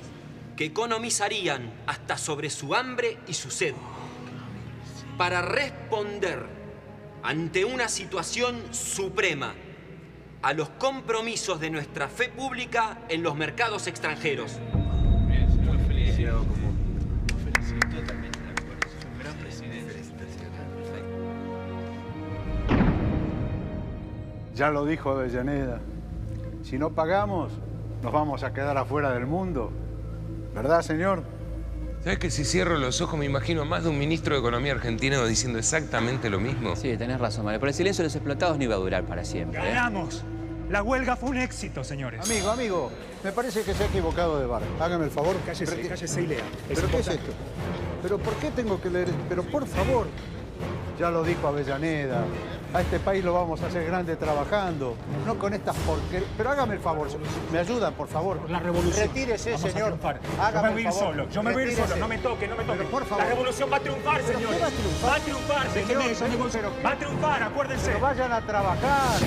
[SPEAKER 22] que economizarían hasta sobre su hambre y su sed para responder ante una situación suprema a los compromisos de nuestra fe pública en los mercados extranjeros.
[SPEAKER 15] Ya lo dijo Avellaneda. Si no pagamos, nos vamos a quedar afuera del mundo. ¿Verdad, señor?
[SPEAKER 13] ¿Sabes que si cierro los ojos me imagino a más de un ministro de Economía argentino diciendo exactamente lo mismo?
[SPEAKER 6] Sí, tenés razón, Mario. Pero el silencio de los explotados no iba a durar para siempre.
[SPEAKER 7] ¡Ganamos! La huelga fue un éxito, señores.
[SPEAKER 15] Amigo, me parece que se ha equivocado de barco. Hágame el favor.
[SPEAKER 7] Cállese y lea.
[SPEAKER 15] ¿Pero qué es esto? ¿Pero por qué tengo que leer? Pero por favor. Ya lo dijo Avellaneda. A este país lo vamos a hacer grande trabajando, no con estas porquerías. Pero hágame el favor, me ayudan, por favor.
[SPEAKER 7] La revolución.
[SPEAKER 15] Retírese,
[SPEAKER 7] vamos
[SPEAKER 15] señor.
[SPEAKER 7] Yo me voy a ir solo. Yo me voy a ir solo. No me toque, no me toque.
[SPEAKER 15] Pero por favor.
[SPEAKER 7] La revolución va a triunfar, señores.
[SPEAKER 15] ¿Qué va a triunfar?
[SPEAKER 7] Va a triunfar, señores. Va a triunfar, acuérdense.
[SPEAKER 15] Pero vayan a trabajar.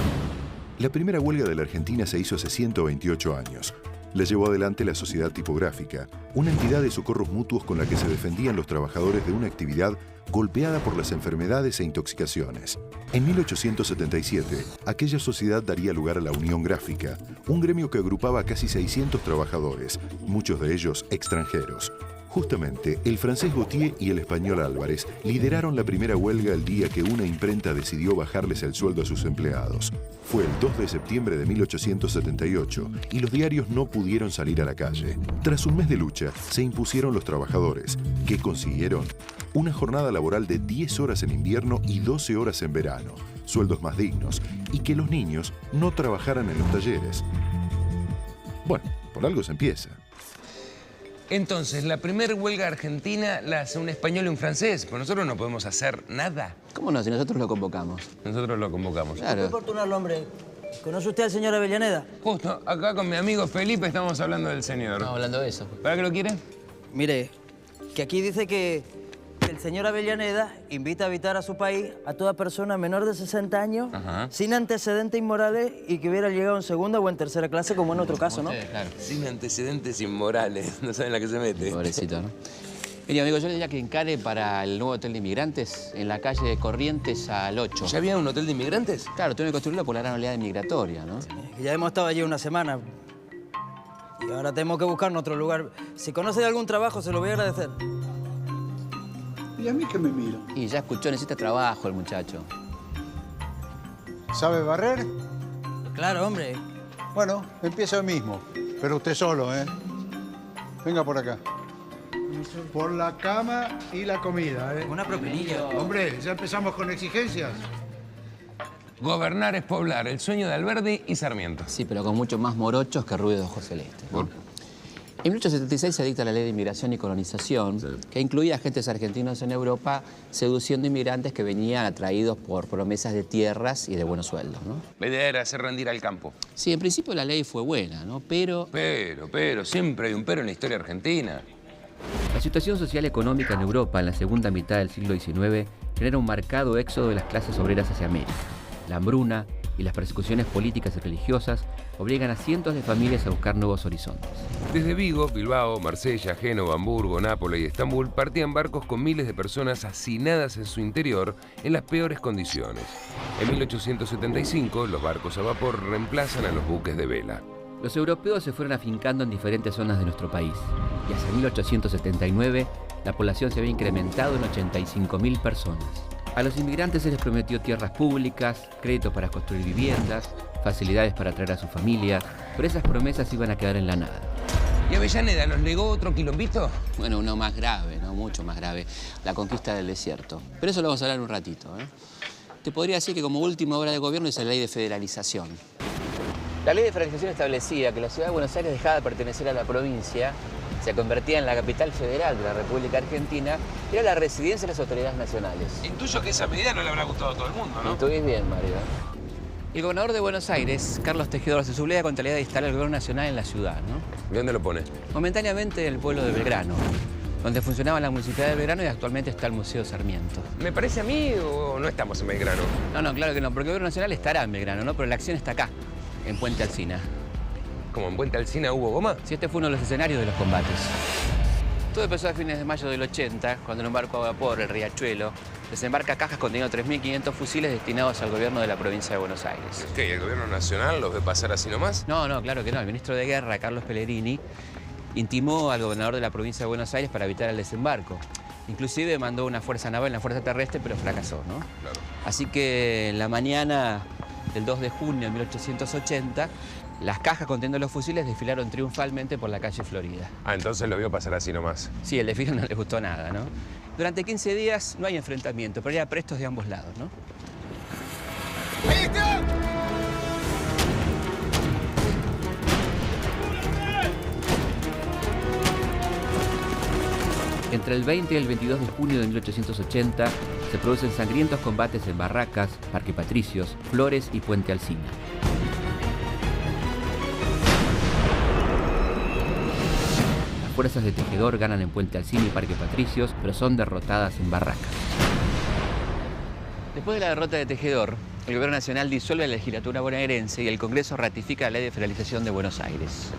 [SPEAKER 17] La primera huelga de la Argentina se hizo hace 128 años. La llevó adelante la Sociedad Tipográfica, una entidad de socorros mutuos con la que se defendían los trabajadores de una actividad golpeada por las enfermedades e intoxicaciones. En 1877, aquella sociedad daría lugar a la Unión Gráfica, un gremio que agrupaba a casi 600 trabajadores, muchos de ellos extranjeros. Justamente, el francés Gautier y el español Álvarez lideraron la primera huelga el día que una imprenta decidió bajarles el sueldo a sus empleados. Fue el 2 de septiembre de 1878 y los diarios no pudieron salir a la calle. Tras un mes de lucha, se impusieron los trabajadores. ¿Qué consiguieron? Una jornada laboral de 10 horas en invierno y 12 horas en verano, sueldos más dignos y que los niños no trabajaran en los talleres. Bueno, por algo se empieza.
[SPEAKER 13] Entonces, la primera huelga argentina la hace un español y un francés, pero nosotros no podemos hacer nada.
[SPEAKER 6] ¿Cómo no? Si nosotros lo convocamos.
[SPEAKER 13] Nosotros lo convocamos.
[SPEAKER 6] Claro.
[SPEAKER 10] ¿Qué oportunarlo, hombre? ¿Conoce usted al señor Avellaneda?
[SPEAKER 13] Justo, acá con mi amigo Felipe estamos hablando del señor.
[SPEAKER 6] Estamos hablando de eso.
[SPEAKER 13] ¿Para qué lo quiere?
[SPEAKER 10] Mire, que aquí dice que el señor Avellaneda invita a habitar a su país a toda persona menor de 60 años, sin antecedentes inmorales y que hubiera llegado en segunda o en tercera clase, como en otro caso, ¿no?
[SPEAKER 6] Claro.
[SPEAKER 13] Sin antecedentes inmorales. No saben la que se mete.
[SPEAKER 6] Pobrecito, ¿no? Mira, amigo, yo le diría que encare para el nuevo hotel de inmigrantes en la calle de Corrientes al 8.
[SPEAKER 13] ¿Ya había un hotel de inmigrantes?
[SPEAKER 6] Claro, tuve que construirlo por la gran oleada migratoria, ¿no?
[SPEAKER 10] Que ya hemos estado allí una semana y ahora tenemos que buscar otro lugar. Si conoce de algún trabajo, se lo voy a agradecer.
[SPEAKER 15] ¿Y a mí qué me miro?
[SPEAKER 6] Y ya escuchó, necesita trabajo el muchacho.
[SPEAKER 15] ¿Sabe barrer?
[SPEAKER 10] Claro, hombre.
[SPEAKER 15] Bueno, empiezo hoy mismo. Pero usted solo, ¿eh? Venga por acá. Por la cama y la comida, ¿eh?
[SPEAKER 10] Una propinilla.
[SPEAKER 2] Hombre, ya empezamos con exigencias.
[SPEAKER 13] Gobernar es poblar, el sueño de Alberdi y Sarmiento.
[SPEAKER 6] Sí, pero con mucho más morochos que ruido de ojos celestes, ¿no? En 1876 se dicta la Ley de Inmigración y Colonización, que incluía agentes argentinos en Europa seduciendo inmigrantes que venían atraídos por promesas de tierras y de buenos sueldos, ¿no?
[SPEAKER 13] La idea era hacer rendir al campo.
[SPEAKER 6] Sí, en principio la ley fue buena, ¿no? Pero,
[SPEAKER 13] siempre hay un pero en la historia argentina.
[SPEAKER 6] la situación social y económica en Europa en la segunda mitad del siglo XIX genera un marcado éxodo de las clases obreras hacia América. La hambruna y las persecuciones políticas y religiosas obligan a cientos de familias a buscar nuevos horizontes.
[SPEAKER 1] Desde Vigo, Bilbao, Marsella, Génova, Hamburgo, Nápoles y Estambul partían barcos con miles de personas hacinadas en su interior en las peores condiciones. En 1875, los barcos a vapor reemplazan a los buques de vela.
[SPEAKER 6] Los europeos se fueron afincando en diferentes zonas de nuestro país y hacia 1879 la población se había incrementado en 85.000 personas. A los inmigrantes se les prometió tierras públicas, créditos para construir viviendas, facilidades para atraer a sus familias, pero esas promesas iban a quedar en la nada.
[SPEAKER 13] ¿Y Avellaneda nos legó otro quilombito?
[SPEAKER 6] Bueno, uno más grave, ¿no? Mucho más grave. La conquista del desierto. Pero eso lo vamos a hablar un ratito, ¿eh? Te podría decir que como última obra de gobierno es la ley de federalización. La ley de federalización establecía que la ciudad de Buenos Aires dejaba de pertenecer a la provincia, se convertía en la capital federal de la República Argentina, y era la residencia de las autoridades nacionales.
[SPEAKER 13] Intuyo que esa medida no le habrá gustado a todo el mundo, ¿no?
[SPEAKER 6] Intuís bien, Mario. El gobernador de Buenos Aires, Carlos Tejedor, se subleva con talidad de instalar el gobierno nacional en la ciudad, ¿no?
[SPEAKER 13] ¿Dónde lo pone?
[SPEAKER 6] Momentáneamente en el pueblo de Belgrano, donde funcionaba la Municipalidad de Belgrano y actualmente está el Museo Sarmiento.
[SPEAKER 13] ¿Me parece a mí o no estamos en Belgrano?
[SPEAKER 6] No, claro que no, porque el gobierno nacional estará en Belgrano, ¿no? Pero la acción está acá, en Puente Alsina.
[SPEAKER 13] ¿Cómo en Puente Alsina hubo goma?
[SPEAKER 6] Sí, este fue uno de los escenarios de los combates. Todo empezó a fines de mayo del 80, cuando en un barco a vapor, el Riachuelo, desembarca cajas conteniendo 3.500 fusiles destinados al gobierno de la provincia de Buenos Aires.
[SPEAKER 13] ¿Qué? ¿Y el gobierno nacional los ve pasar así nomás?
[SPEAKER 6] No, claro que no. El ministro de Guerra, Carlos Pellegrini, intimó al gobernador de la provincia de Buenos Aires para evitar el desembarco. Inclusive mandó una fuerza naval, una fuerza terrestre, pero fracasó, ¿no?
[SPEAKER 13] Claro.
[SPEAKER 6] Así que en la mañana el 2 de junio de 1880, las cajas conteniendo los fusiles desfilaron triunfalmente por la calle Florida.
[SPEAKER 13] Ah, entonces lo vio pasar así nomás.
[SPEAKER 6] Sí, el desfile no les gustó nada, ¿no? Durante 15 días no hay enfrentamiento, pero hay aprestos de ambos lados, ¿no?
[SPEAKER 20] ¡Ahí está!
[SPEAKER 6] Entre el 20 y el 22 de junio de 1880 se producen sangrientos combates en Barracas, Parque Patricios, Flores y Puente Alsina. Las fuerzas de Tejedor ganan en Puente Alsina y Parque Patricios, pero son derrotadas en Barracas. Después de la derrota de Tejedor, el Gobierno Nacional disuelve la legislatura bonaerense y el Congreso ratifica la Ley de Federalización de Buenos Aires.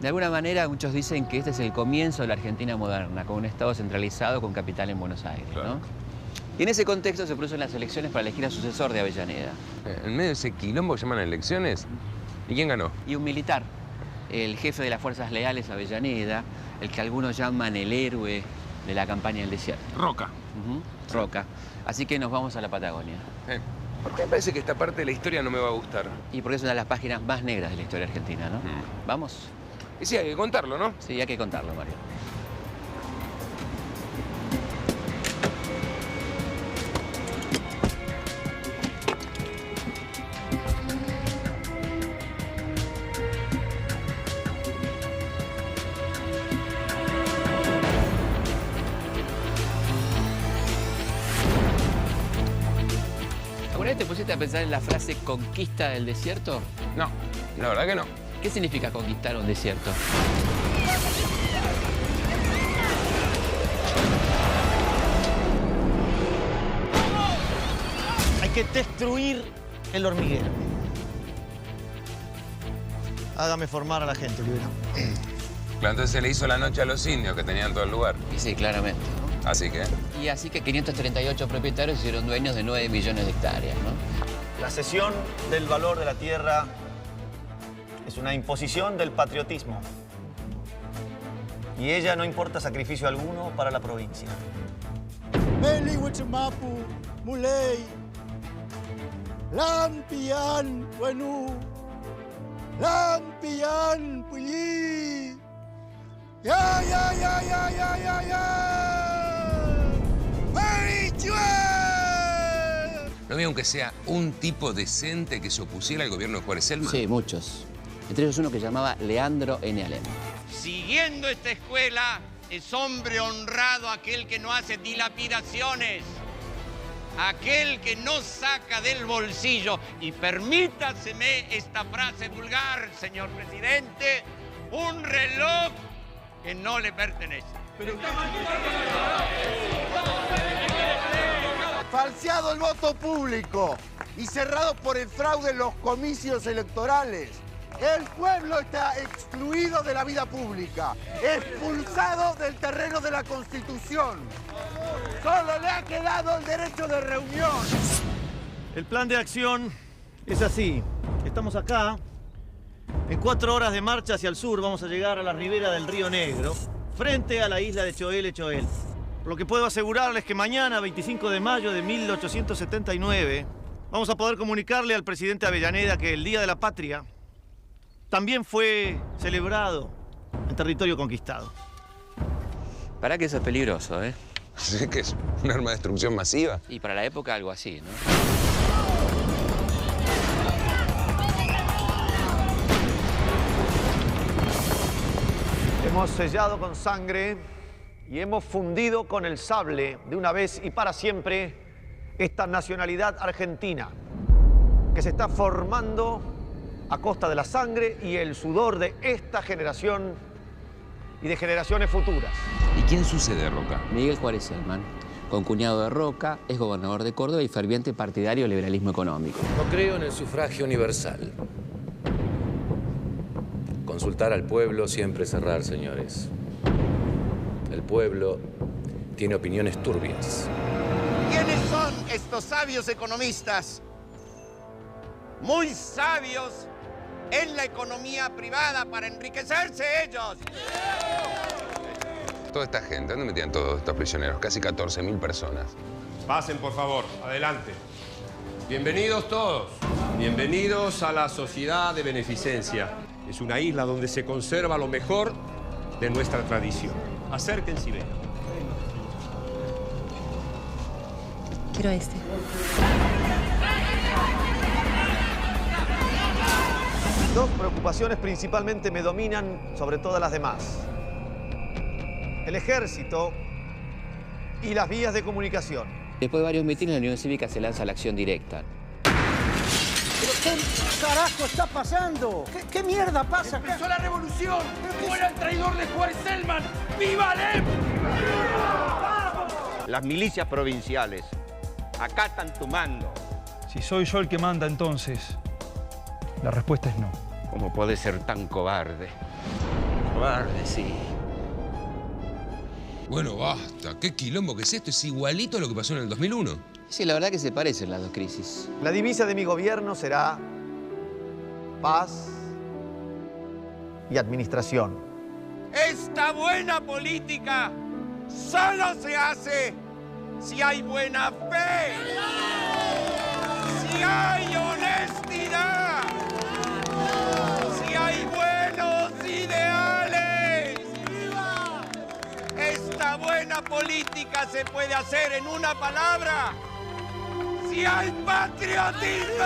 [SPEAKER 6] De alguna manera, muchos dicen que este es el comienzo de la Argentina moderna, con un Estado centralizado con capital en Buenos Aires, ¿no? Y en ese contexto se producen las elecciones para elegir al sucesor de Avellaneda.
[SPEAKER 13] ¿En medio de ese quilombo llaman a elecciones? ¿Y quién ganó?
[SPEAKER 6] Y un militar, el jefe de las Fuerzas Leales, Avellaneda, el que algunos llaman el héroe de la campaña del desierto.
[SPEAKER 13] Roca.
[SPEAKER 6] Roca. Así que nos vamos a la Patagonia.
[SPEAKER 13] Me parece que esta parte de la historia no me va a gustar.
[SPEAKER 6] Y porque es una de las páginas más negras de la historia argentina, ¿no? ¿Vamos?
[SPEAKER 13] Y sí, hay que contarlo, ¿no?
[SPEAKER 6] Sí, hay que contarlo, Mario. ¿Alguna vez te pusiste a pensar en la frase conquista del desierto?
[SPEAKER 13] No, la verdad que no.
[SPEAKER 6] ¿Qué significa conquistar un desierto?
[SPEAKER 4] Hay que destruir el hormiguero. Hágame formar a la gente, Olivera.
[SPEAKER 13] Claro, entonces se le hizo la noche a los indios que tenían todo el lugar.
[SPEAKER 6] Y sí, claramente.
[SPEAKER 13] Así que...
[SPEAKER 6] Y así que 538 propietarios se hicieron dueños de 9 millones de hectáreas, ¿no?
[SPEAKER 4] La cesión del valor de la tierra es una imposición del patriotismo. Y ella no importa sacrificio alguno para la provincia.
[SPEAKER 8] Meli Huichimapu, Muley, Lampian, Buenu, Lampian, Pulli, ya, ya, ya, ya, ya, ya, ya,
[SPEAKER 13] ¿No había aunque sea un tipo decente que se opusiera al gobierno de Juárez Selma?
[SPEAKER 6] Sí, muchos. Entre ellos uno que llamaba Leandro N. Alem.
[SPEAKER 14] Siguiendo esta escuela, es hombre honrado aquel que no hace dilapidaciones, aquel que no saca del bolsillo. Y permítaseme esta frase vulgar, señor presidente, un reloj que no le pertenece.
[SPEAKER 20] Falseado el voto público y cerrado por el fraude en los comicios electorales. El pueblo está excluido de la vida pública, expulsado del terreno de la Constitución. Solo le ha quedado el derecho de reunión.
[SPEAKER 4] El plan de acción es así. Estamos acá. En 4 horas de marcha hacia el sur vamos a llegar a la ribera del Río Negro, frente a la isla de Choel Choel. Por lo que puedo asegurarles que mañana, 25 de mayo de 1879, vamos a poder comunicarle al presidente Avellaneda que el Día de la Patria también fue celebrado en territorio conquistado.
[SPEAKER 6] Para que eso es peligroso, ¿eh?
[SPEAKER 13] ¿Sí que es un arma de destrucción masiva?
[SPEAKER 6] Y para la época algo así, ¿no?
[SPEAKER 4] Hemos sellado con sangre y hemos fundido con el sable de una vez y para siempre esta nacionalidad argentina que se está formando a costa de la sangre y el sudor de esta generación y de generaciones futuras.
[SPEAKER 13] ¿Y quién sucede a Roca?
[SPEAKER 6] Miguel Juárez Selman, concuñado de Roca, es gobernador de Córdoba y ferviente partidario del liberalismo económico.
[SPEAKER 23] No creo en el sufragio universal. Consultar al pueblo, siempre cerrar, señores. El pueblo tiene opiniones turbias.
[SPEAKER 14] ¿Quiénes son estos sabios economistas? Muy sabios en la economía privada para enriquecerse ellos.
[SPEAKER 13] Toda esta gente, ¿dónde metían todos estos prisioneros? Casi 14.000 personas.
[SPEAKER 24] Pasen, por favor. Adelante.
[SPEAKER 11] Bienvenidos todos. Bienvenidos a la Sociedad de Beneficencia. Es una isla donde se conserva lo mejor de nuestra tradición. Acérquense y vengan.
[SPEAKER 19] Quiero este.
[SPEAKER 4] Dos preocupaciones principalmente me dominan sobre todas las demás. El ejército y las vías de comunicación.
[SPEAKER 6] Después de varios mítines, la Unión Cívica se lanza a la acción directa.
[SPEAKER 8] ¿Pero qué carajo está pasando? ¿Qué mierda pasa acá?
[SPEAKER 14] ¡Empezó la revolución! ¡Fuera el traidor de Juárez Selman! ¡Viva Alem!
[SPEAKER 12] Las milicias provinciales acatan tu mando.
[SPEAKER 16] Si soy yo el que manda, entonces, la respuesta es no.
[SPEAKER 12] ¿Cómo puedes ser tan cobarde?
[SPEAKER 22] Cobarde, sí.
[SPEAKER 13] Bueno, basta. ¿Qué quilombo que es esto? Es igualito a lo que pasó en el 2001.
[SPEAKER 6] Sí, la verdad que se parecen las dos crisis.
[SPEAKER 4] La divisa de mi gobierno será paz y administración.
[SPEAKER 14] Esta buena política solo se hace si hay buena fe, si hay honestidad, si hay buenos ideales. Esta buena política se puede hacer en una palabra: si hay patriotismo.